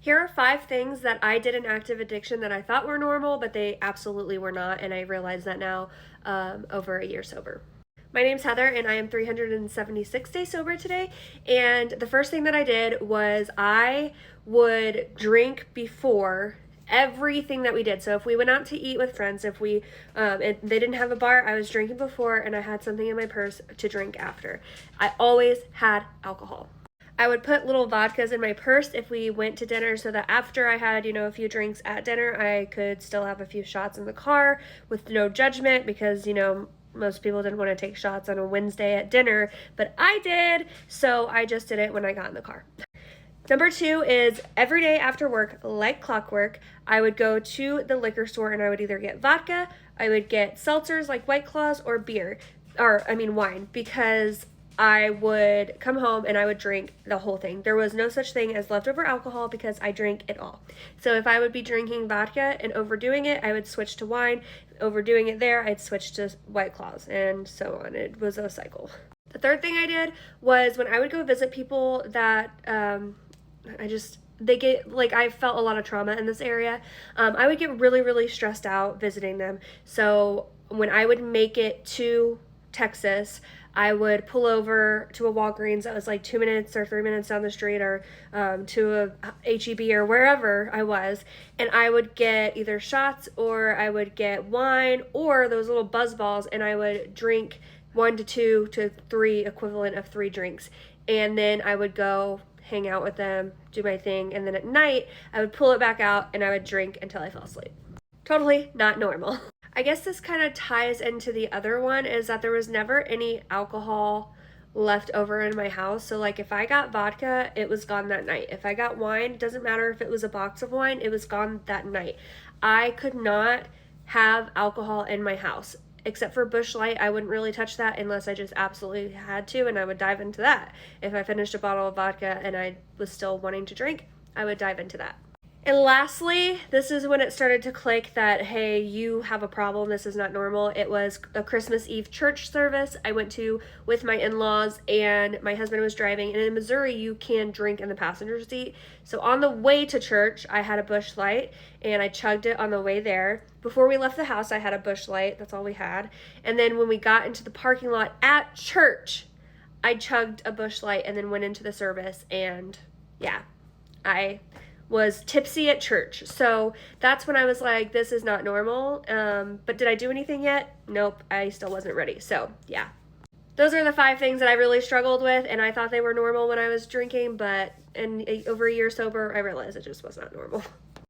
Here are 5 things that I did in active addiction that I thought were normal, but they absolutely were not, and I realize that now over a year sober. My name's Heather, and I am 376 days sober today. And the first thing that I did was I would drink before everything that we did. So if we went out to eat with friends, if we and they didn't have a bar, I was drinking before, and I had something in my purse to drink after. I always had alcohol. I would put little vodkas in my purse if we went to dinner so that after I had, a few drinks at dinner, I could still have a few shots in the car with no judgment because, most people didn't want to take shots on a Wednesday at dinner, but I did, so I just did it when I got in the car. Number 2 is every day after work, like clockwork, I would go to the liquor store and I would either get vodka, I would get seltzers like White Claws, or wine, because I would come home and I would drink the whole thing. There was no such thing as leftover alcohol because I drank it all. So if I would be drinking vodka and overdoing it, I would switch to wine. Overdoing it there, I'd switch to White Claws, and so on. It was a cycle. The third thing I did was when I would go visit people that I felt a lot of trauma in this area. I would get really, really stressed out visiting them. So when I would make it to Texas, I would pull over to a Walgreens that was like 2 minutes or 3 minutes down the street, or to a H-E-B or wherever I was, and I would get either shots or I would get wine or those little buzz balls, and I would drink 1 to 2 to 3 equivalent of 3 drinks, and then I would go hang out with them, do my thing, and then at night I would pull it back out and I would drink until I fell asleep. Totally not normal. I guess this kind of ties into the other one, is that there was never any alcohol left over in my house. So like if I got vodka, it was gone that night. If I got wine, it doesn't matter if it was a box of wine, it was gone that night. I could not have alcohol in my house. Except for Busch Light, I wouldn't really touch that unless I just absolutely had to, and I would dive into that. If I finished a bottle of vodka and I was still wanting to drink, I would dive into that. And lastly, this is when it started to click that, hey, you have a problem. This is not normal. It was a Christmas Eve church service I went to with my in-laws, and my husband was driving. And in Missouri, you can drink in the passenger seat. So on the way to church, I had a Busch Light, and I chugged it on the way there. Before we left the house, I had a Busch Light. That's all we had. And then when we got into the parking lot at church, I chugged a Busch Light and then went into the service. And yeah, I was tipsy at church. So that's when I was like, this is not normal. But did I do anything yet? Nope, I still wasn't ready. So yeah, those are the 5 things that I really struggled with, and I thought they were normal when I was drinking, but over a year sober, I realized it just was not normal.